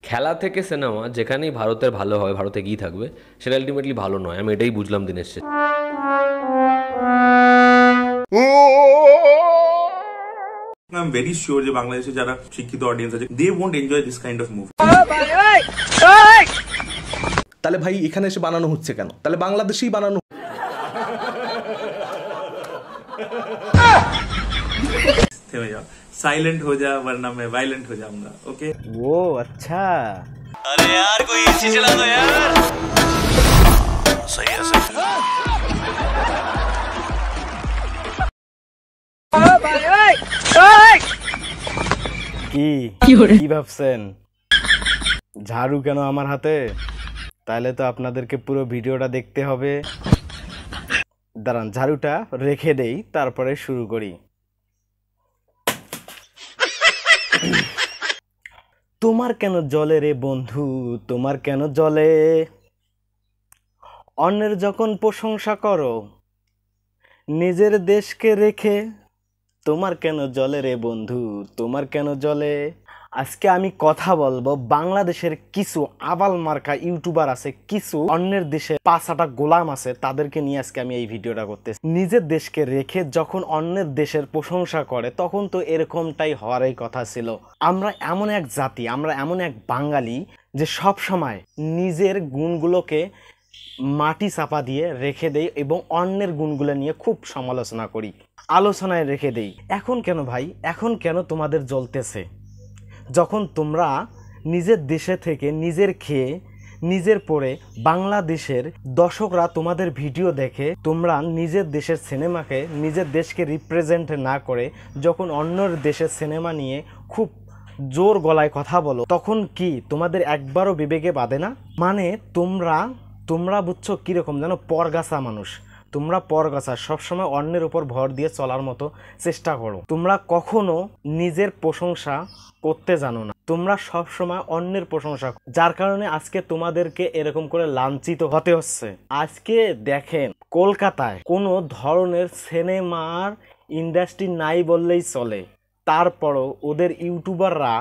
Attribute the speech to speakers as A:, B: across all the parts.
A: খেলা থেকে সিনেমা যেখানেই ভারতের ভালো হয়, ভারতে গিয়ে থাকবে, সেটা আলটিমেটলি ভালো নয়। আমি এটাই বুঝলাম দিনের শেষে।
B: I'm very sure যে বাংলাদেশে যারা শিক্ষিত অডিয়েন্স আছে they won't enjoy this kind of movie.
C: তাহলে ভাই এখানে এসে বানানো হচ্ছে কেন? তাহলে বাংলাদেশেই বানানো।
B: থেমে যাও, साइलेंट हो जा वरना मैं वायलेंट हो जाऊंगा. ओके
D: वो अच्छा।
E: अरे यार कोई एसी चला दो यार। सही है सही है।
D: কি ভাবছেন ঝাড়ু কেন আমার হাতে? তাহলে তো আপনাদেরকে পুরো ভিডিওটা দেখতে হবে। দাঁড়ান ঝাড়ুটা রেখে দেই, তারপরে শুরু করি। তোমার কেন জলে রে বন্ধু, তোমার কেন জলে? অন্যের যখন প্রশংসা করো নিজের দেশকে রেখে, তোমার কেন জলে রে বন্ধু, তোমার কেন জলে? আজকে আমি কথা বলবো বাংলাদেশের কিছু আবাল মার্কা ইউটিউবার আছে, কিছু অন্যের দেশে পাঁচাটা গোলাম আছে, তাদেরকে নিয়ে আজকে আমি এই ভিডিওটা করতেছি। নিজের দেশকে রেখে যখন অন্যের দেশের প্রশংসা করে তখন তো এরকমটাই হওয়ারই কথা ছিল। আমরা এমন এক জাতি, আমরা এমন এক বাঙালি যে সব সময় নিজের গুণগুলোকে মাটি চাপা দিয়ে রেখে দেই এবং অন্যের গুণগুলো নিয়ে খুব সমালোচনা করি, আলোচনায় রেখে দেই। এখন কেন ভাই, এখন কেন তোমাদের জ্বলতেছে? যখন তোমরা নিজের দেশে থেকে নিজের খেয়ে নিজের পরে বাংলাদেশের দর্শকরা তোমাদের ভিডিও দেখে, তোমরা নিজের দেশের সিনেমাকে, নিজের দেশকে রিপ্রেজেন্ট না করে যখন অন্যর দেশের সিনেমা নিয়ে খুব জোর গলায় কথা বলো, তখন কি তোমাদের একবারও বিবেকে বাঁধে না? মানে তোমরা বুঝছো কীরকম যেন পরগাছা মানুষ। তোমরা পরগাছা, সবসময় অন্যের উপর ভর দিয়ে চলার মতো চেষ্টা করো। তোমরা কখনো নিজের প্রশংসা করতে জানো না, তোমরা সবসময় অন্যের প্রশংসা, যার কারণে আজকে তোমাদেরকে এরকম করে লাঞ্ছিত হতে হচ্ছে। আজকে দেখেন কলকাতায় কোনো ধরনের সিনেমার ইন্ডাস্ট্রি নাই বললেই চলে, তারপরও ওদের ইউটিউবাররা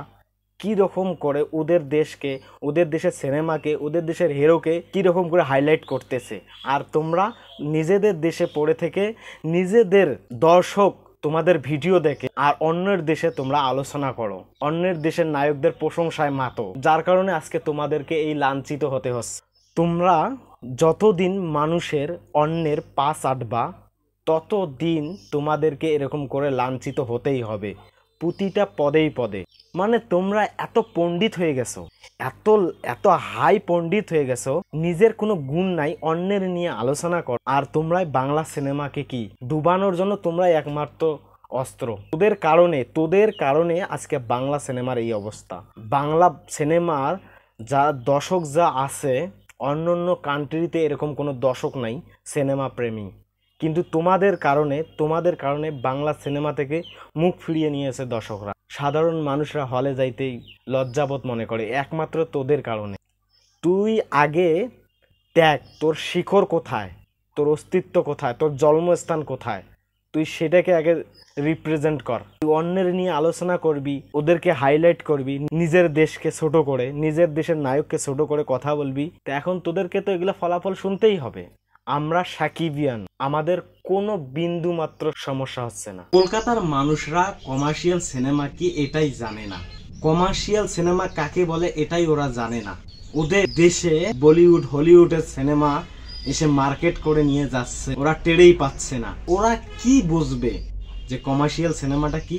D: কীরকম করে ওদের দেশকে, ওদের দেশের সিনেমাকে, ওদের দেশের হিরোকে কীরকম করে হাইলাইট করতেছে। আর তোমরা নিজেদের দেশে পড়ে থেকে নিজেদের দর্শক তোমাদের ভিডিও দেখে আর অন্যের দেশে তোমরা আলোচনা করো, অন্যের দেশের নায়কদের প্রশংসায় মাতো, যার কারণে আজকে তোমাদেরকে এই লাঞ্ছিত হতে হচ্ছে। তোমরা যতদিন মানুষের অন্যের পা চাটবা ততদিন তোমাদেরকে এরকম করে লাঞ্ছিত হতেই হবে, প্রতিটা পদেই পদে। মানে তোমরা এত পণ্ডিত হয়ে গেছো, এত হাই পণ্ডিত হয়ে গেছো, নিজের কোনো গুণ নাই, অন্যের নিয়ে আলোচনা কর। আর তোমরাই বাংলা সিনেমাকে কি ডুবানোর জন্য তোমরাই একমাত্র অস্ত্র। তোদের কারণে আজকে বাংলা সিনেমার এই অবস্থা। বাংলা সিনেমার যা দর্শক যা আছে, অন্য কান্ট্রিতে এরকম কোনো দর্শক নাই সিনেমা প্রেমী, কিন্তু তোমাদের কারণে বাংলা সিনেমা থেকে মুখ ফিরিয়ে নিয়েছে দর্শকরা। সাধারণ মানুষরা হলে যাইতেই লজ্জাবোধ মনে করে, একমাত্র তোদের কারণে। তুই আগে দেখ তোর শিকড় কোথায়, তোর অস্তিত্ব কোথায়, তোর জন্মস্থান কোথায়, তুই সেটাকে আগে রিপ্রেজেন্ট কর। তুই অন্যের নিয়ে আলোচনা করবি, ওদেরকে হাইলাইট করবি, নিজের দেশকে ছোট করে, নিজের দেশের নায়ককে ছোট করে কথা বলবি। তো এখন তোদেরকে তো এগুলো ফলাফল শুনতেই হবে। আমরা সাকিবিয়ান, আমাদের কোনো বিন্দু মাত্র সমস্যা হচ্ছে না। কলকাতার মানুষরা কমার্শিয়াল সিনেমা কি এটাই জানে না, কমার্শিয়াল সিনেমা কাকে বলে এটাই ওরা জানে না। ওদের দেশে বলিউড হলিউডের সিনেমা এসে মার্কেট করে নিয়ে যাচ্ছে, ওরা টেরেই পাচ্ছে না। ওরা কি বুঝবে যে কমার্শিয়াল সিনেমাটা কি?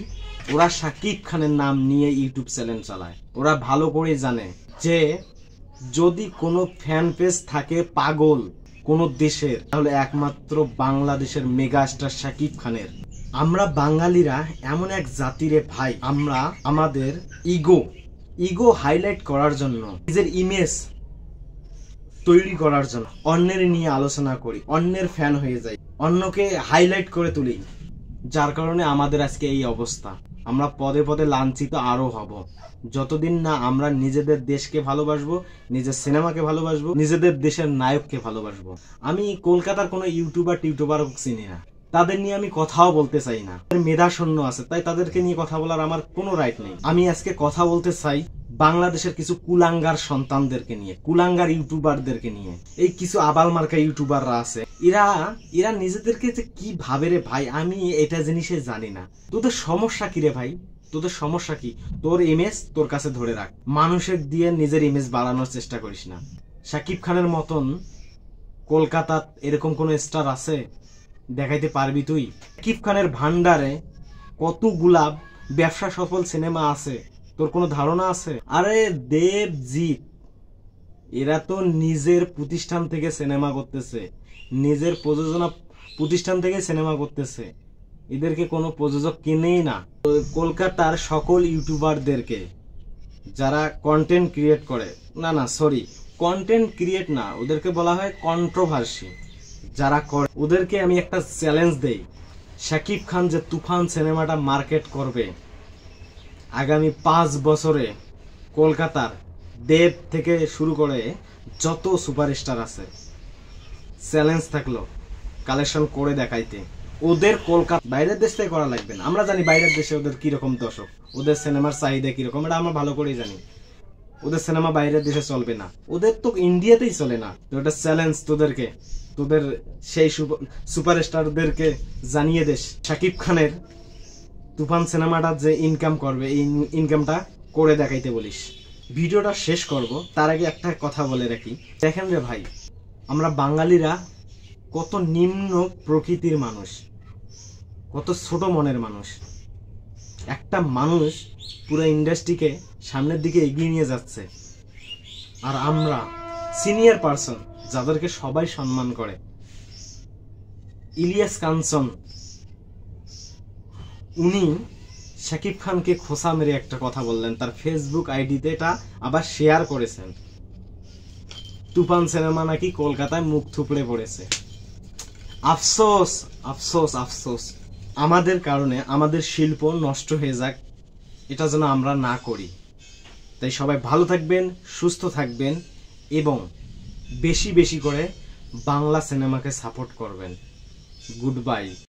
D: ওরা শাকিব খানের নাম নিয়ে ইউটিউব চ্যানেল চালায়। ওরা ভালো করে জানে যে যদি কোনো ফ্যান পেজ থাকে পাগল কোন দেশের, তাহলে একমাত্র বাংলাদেশের মেগাস্টার শাকিব খানের। আমরা বাঙালিরা এমন এক জাতিরে ভাই, আমরা আমাদের ইগো হাইলাইট করার জন্য, নিজের ইমেজ তৈরি করার জন্য অন্যের নিয়ে আলোচনা করি, অন্যের ফ্যান হয়ে যাই, অন্যকে হাইলাইট করে তুলি, যার কারণে আমাদের আজকে এই অবস্থা। আমরা পদে পদে লাঞ্ছিত আরো হব যতদিন না আমরা নিজেদের দেশকে ভালোবাসবো, নিজের সিনেমাকে ভালোবাসবো, নিজেদের দেশের নায়ককে ভালোবাসবো। আমি কলকাতার কোনো টিউটোবার চিনি না, তাদের নিয়ে আমি কথাও বলতে চাই না। মেধা শূন্য আছে, তাই তাদেরকে নিয়ে কথা বলার আমার কোনো রাইট নেই। আমি আজকে কথা বলতে চাই বাংলাদেশের কিছু কুলাঙ্গার সন্তানদেরকে নিয়ে, কুলাঙ্গার ইউটিউবারদেরকে নিয়ে, এই কিছু আবাল মার্কা ইউটিউবাররা আছে, এরা নিজেদেরকে যে কি ভাবে রে ভাই, আমি এটা জিনিসে জানি না। তোদের সমস্যা কি রে ভাই? তোদের সমস্যা কি? তোর ইমেজ তোর কাছে ধরে রাখ, মানুষের দিয়ে নিজের ইমেজ বাড়ানোর চেষ্টা করিস না। শাকিব খানের মতন কলকাতাত এরকম কোন স্টার আছে দেখাইতে পারবি তুই? শাকিব খানের ভান্ডারে কতগুলা ব্যবসা সফল সিনেমা আছে, তোর কোনো ধারণা আছে? আরে দেবজিৎ, এরা তো নিজের প্রতিষ্ঠান থেকে সিনেমা করতেছে, নিজের প্রযোজনা প্রতিষ্ঠান থেকে সিনেমা করতেছে, এদেরকে কোনো প্রযোজক কিনেই না। কলকাতার সকল ইউটিউবারদেরকে যারা কন্টেন্ট ক্রিয়েট করে, না সরি, কন্টেন্ট ক্রিয়েট না, ওদেরকে বলা হয় কন্ট্রোভার্সি যারা করে, ওদেরকে আমি একটা চ্যালেঞ্জ দেই, শাকিব খান যে তুফান সিনেমাটা মার্কেট করবে আগামী 5 বছরে, কলকাতার দেব থেকে শুরু করে যত সুপারস্টার আছে, চ্যালেঞ্জ থাকলো কালেকশন করে দেখাইতে। ওদের কলকাতা বাইরের দেশ থেকে করা লাগবে না, আমরা জানি বাইরের দেশে ওদের কিরকম দর্শক, ওদের সিনেমার চাহিদা কিরকম, এটা আমরা ভালো করেই জানি। ওদের সিনেমা বাইরের দেশে চলবে না, ওদের তো ইন্ডিয়াতেই চলে না। তো এটা চ্যালেঞ্জ তোদেরকে, তোদের সেই সুপারস্টারদেরকে জানিয়ে দেশ, শাকিব খানের তুফান সিনেমাটা যে ইনকাম করবে, এই ইনকামটা করে দেখাইতে বলিস। ভিডিওটা শেষ করব তার আগে একটা কথা বলে রাখি, দেখেন রে ভাই, আমরা বাঙালিরা কত নিম্ন প্রকৃতির মানুষ, কত ছোট মনের মানুষ। একটা মানুষ পুরো ইন্ডাস্ট্রিকে সামনের দিকে এগিয়ে নিয়ে যাচ্ছে, আর আমরা সিনিয়র পার্সন যাদেরকে সবাই সম্মান করে, ইলিয়াস কাঞ্চন, উনি শাকিব খানকে খোসা মেরে একটা কথা বললেন, তার ফেসবুক আইডিতে এটা আবার শেয়ার করেছেন, তুফান সিনেমা নাকি কলকাতায় মুখ থুপড়ে পড়েছে। আফসোস আফসোস আফসোস, আমাদের কারণে আমাদের শিল্প নষ্ট হয়ে যাক, এটা যেন আমরা না করি। তাই সবাই ভালো থাকবেন, সুস্থ থাকবেন এবং বেশি বেশি করে বাংলা সিনেমাকে সাপোর্ট করবেন। Good bye.